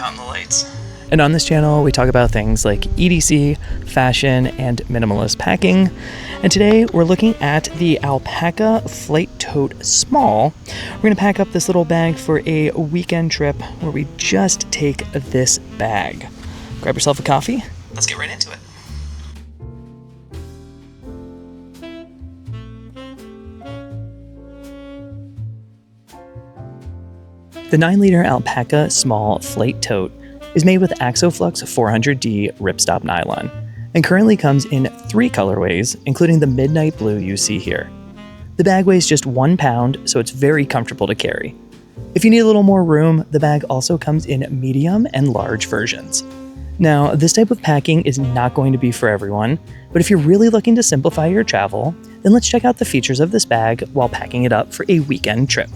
out in the lights. And on this channel, we talk about things like EDC, fashion, and minimalist packing. And today we're looking at the Alpaka Flight Tote Small. We're gonna pack up this little bag for a weekend trip where we just take this bag. Grab yourself a coffee. Let's get right into it. The 9-liter Alpaka Small Flight Tote is made with Axoflux 400D ripstop nylon and currently comes in 3 colorways, including the midnight blue you see here. The bag weighs just 1 pound, so it's very comfortable to carry. If you need a little more room, the bag also comes in medium and large versions. Now, this type of packing is not going to be for everyone, but if you're really looking to simplify your travel, then let's check out the features of this bag while packing it up for a weekend trip.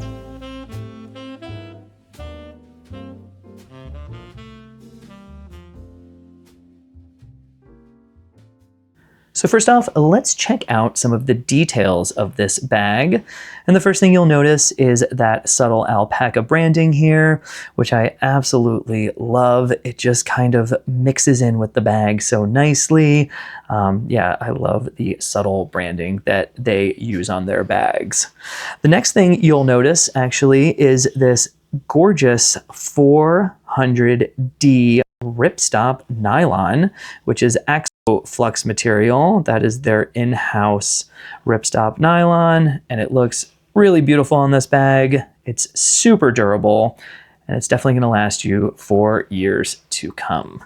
So first off, let's check out some of the details of this bag. And the first thing you'll notice is that subtle alpaca branding here, which I absolutely love. It just kind of mixes in with the bag so nicely. Yeah, I love the subtle branding that they use on their bags. The next thing you'll notice actually is this gorgeous 400D ripstop nylon, which is Axoflux material. That is their in-house ripstop nylon, and it looks really beautiful on this bag. It's super durable, and it's definitely going to last you for years to come.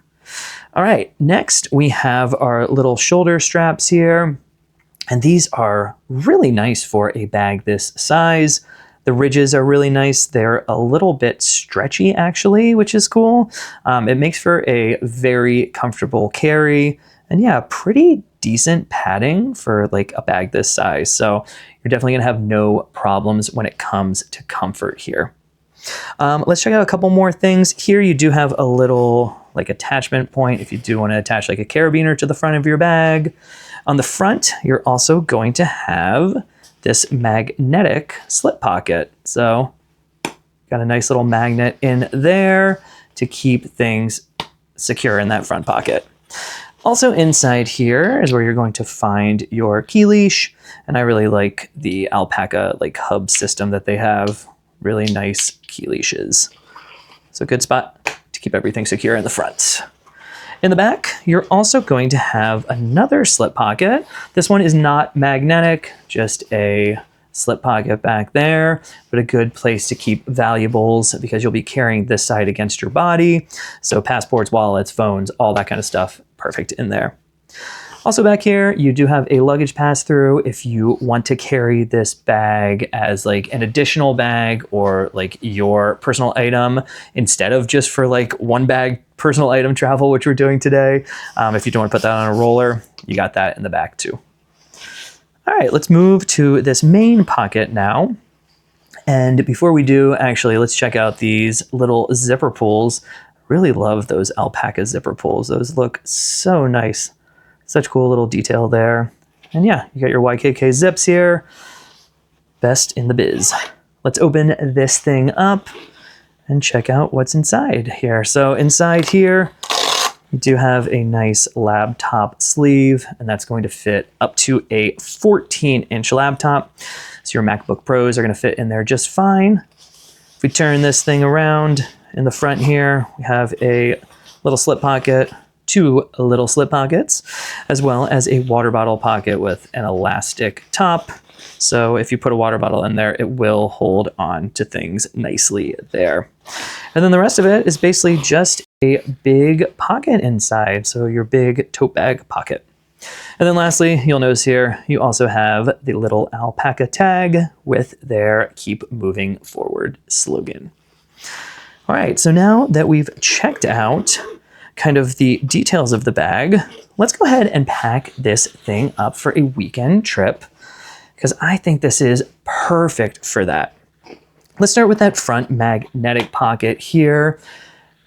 All right, next we have our little shoulder straps here, and these are really nice for a bag this size. The ridges are really nice. They're a little bit stretchy actually, which is cool. It makes for a very comfortable carry, and yeah, pretty decent padding for like a bag this size. So you're definitely gonna have no problems when it comes to comfort here. Let's check out a couple more things. Here you do have a little like attachment point if you do want to attach like a carabiner to the front of your bag. On the front, you're also going to have this magnetic slip pocket. So got a nice little magnet in there to keep things secure in that front pocket. Also inside here is where you're going to find your key leash. And I really like the Alpaka like hub system that they have. Really nice key leashes. So a good spot to keep everything secure in the front. In the back, you're also going to have another slip pocket. This one is not magnetic, just a slip pocket back there, but a good place to keep valuables because you'll be carrying this side against your body. So passports, wallets, phones, all that kind of stuff, perfect in there. Also back here, you do have a luggage pass-through if you want to carry this bag as like an additional bag or like your personal item instead of just for like one bag personal item travel, which we're doing today. If you don't want to put that on a roller, you got that in the back too. All right, let's move to this main pocket now. And before we do, actually, let's check out these little zipper pulls. Really love those Alpaka zipper pulls. Those look so nice. Such cool little detail there. And yeah, you got your YKK zips here. Best in the biz. Let's open this thing up and check out what's inside here. So inside here, you do have a nice laptop sleeve, and that's going to fit up to a 14-inch laptop. So your MacBook Pros are gonna fit in there just fine. If we turn this thing around in the front here, we have a little slip pocket, 2 little slip pockets, as well as a water bottle pocket with an elastic top. So if you put a water bottle in there, it will hold on to things nicely there. And then the rest of it is basically just a big pocket inside. So your big tote bag pocket. And then lastly, you'll notice here, you also have the little Alpaka tag with their Keep Moving Forward slogan. All right, so now that we've checked out kind of the details of the bag, let's go ahead and pack this thing up for a weekend trip because I think this is perfect for that. Let's start with that front magnetic pocket here.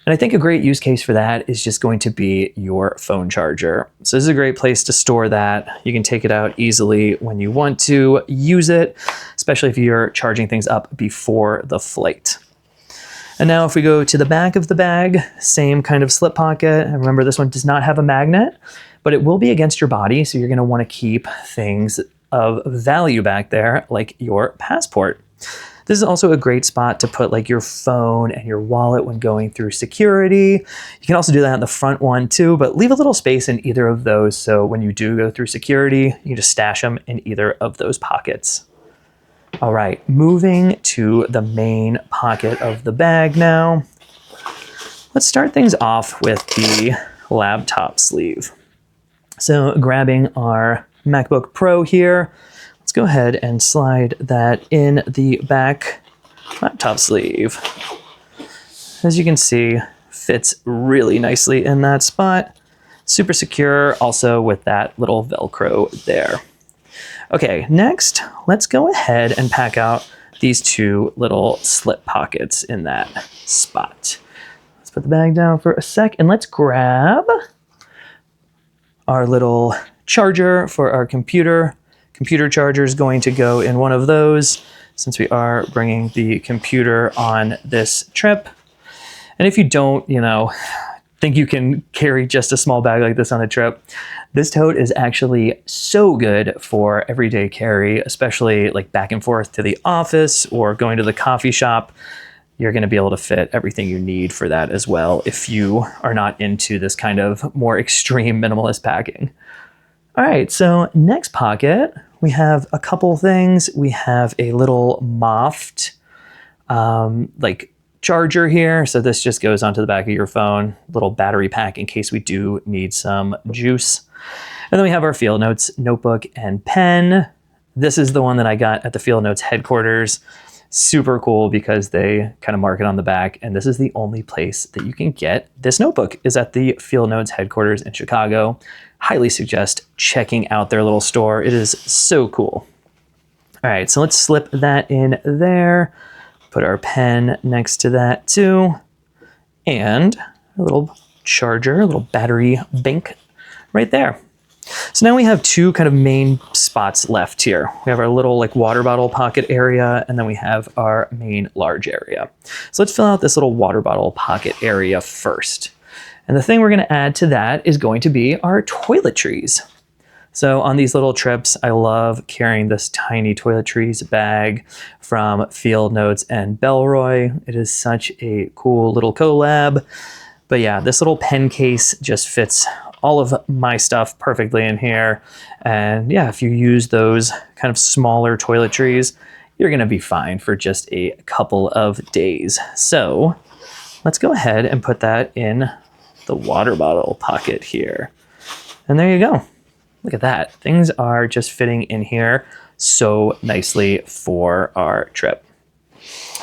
And I think a great use case for that is just going to be your phone charger. So this is a great place to store that. You can take it out easily when you want to use it, especially if you're charging things up before the flight. And now if we go to the back of the bag, same kind of slip pocket. And remember, this one does not have a magnet, but it will be against your body. So you're going to want to keep things of value back there, like your passport. This is also a great spot to put like your phone and your wallet when going through security. You can also do that in the front one too, but leave a little space in either of those. So when you do go through security, you can just stash them in either of those pockets. All right, moving to the main pocket of the bag now. Let's start things off with the laptop sleeve. So grabbing our MacBook Pro here, let's go ahead and slide that in the back laptop sleeve. As you can see, fits really nicely in that spot. Super secure, also with that little Velcro there. Okay, next, let's go ahead and pack out these two little slip pockets in that spot. Let's put the bag down for a sec and let's grab our little charger for our computer. Computer charger is going to go in one of those since we are bringing the computer on this trip. And if you don't, think you can carry just a small bag like this on a trip, this tote is actually so good for everyday carry, especially like back and forth to the office or going to the coffee shop. You're going to be able to fit everything you need for that as well if you are not into this kind of more extreme minimalist packing. All right, so next pocket, we have a couple things. We have a little Moft charger here. So this just goes onto the back of your phone, little battery pack in case we do need some juice. And then we have our Field Notes notebook and pen. This is the one that I got at the Field Notes headquarters. Super cool because they kind of mark it on the back. And this is the only place that you can get this notebook is at the Field Notes headquarters in Chicago. Highly suggest checking out their little store. It is so cool. All right, so let's slip that in there. Put our pen next to that too. And a little charger, a little battery bank right there. So now we have two kind of main spots left here. We have our little water bottle pocket area, and then we have our main large area. So let's fill out this little water bottle pocket area first. And the thing we're gonna add to that is going to be our toiletries. So on these little trips, I love carrying this tiny toiletries bag from Field Notes and Bellroy. It is such a cool little collab. But yeah, this little pen case just fits all of my stuff perfectly in here. And yeah, if you use those kind of smaller toiletries, you're gonna be fine for just a couple of days. So let's go ahead and put that in the water bottle pocket here. And there you go. Look at that. Things are just fitting in here so nicely for our trip.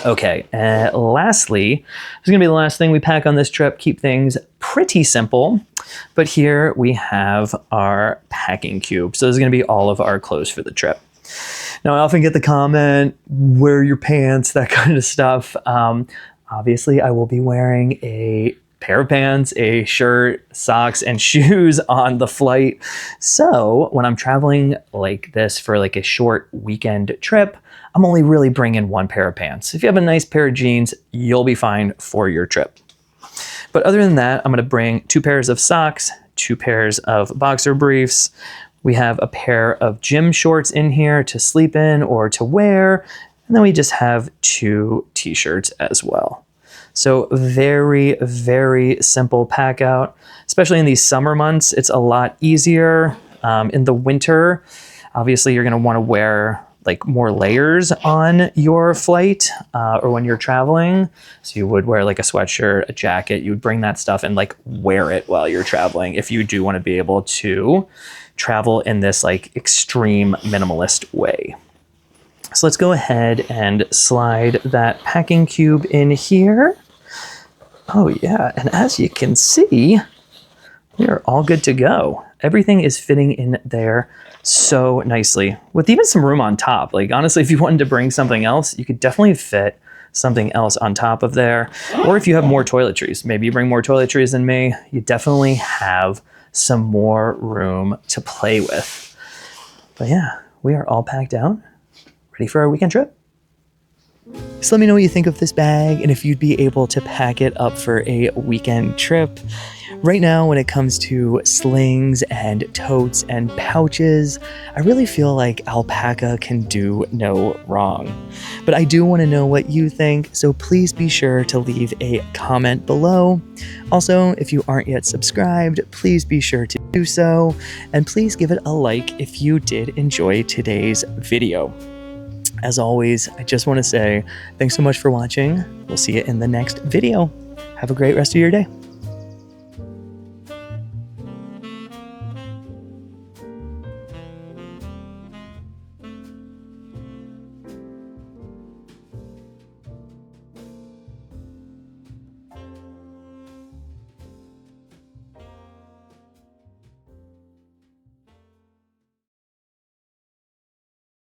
Okay, lastly, this is gonna be the last thing we pack on this trip. Keep things pretty simple, but here we have our packing cube. So this is gonna be all of our clothes for the trip. Now I often get the comment, wear your pants, that kind of stuff. Obviously I will be wearing a pair of pants, a shirt, socks, and shoes on the flight. So when I'm traveling like this for a short weekend trip, I'm only really bringing one pair of pants. If you have a nice pair of jeans, you'll be fine for your trip. But other than that, I'm gonna bring 2 pairs of socks, 2 pairs of boxer briefs. We have a pair of gym shorts in here to sleep in or to wear. And then we just have 2 t-shirts as well. So very, very simple pack out, especially in these summer months. It's a lot easier. In the winter, obviously you're gonna wanna wear more layers on your flight or when you're traveling. So you would wear a sweatshirt, a jacket, you would bring that stuff and wear it while you're traveling if you do wanna be able to travel in this extreme minimalist way. So let's go ahead and slide that packing cube in here. Oh yeah, and as you can see, we are all good to go. Everything is fitting in there so nicely with even some room on top. Honestly, if you wanted to bring something else, you could definitely fit something else on top of there. Or if you have more toiletries, maybe you bring more toiletries than me, you definitely have some more room to play with. But yeah, we are all packed out, ready for our weekend trip. So let me know what you think of this bag and if you'd be able to pack it up for a weekend trip. Right now, when it comes to slings and totes and pouches, I really feel like Alpaka can do no wrong. But I do want to know what you think, so please be sure to leave a comment below. Also, if you aren't yet subscribed, please be sure to do so, and please give it a like if you did enjoy today's video. As always, I just want to say thanks so much for watching. We'll see you in the next video. Have a great rest of your day.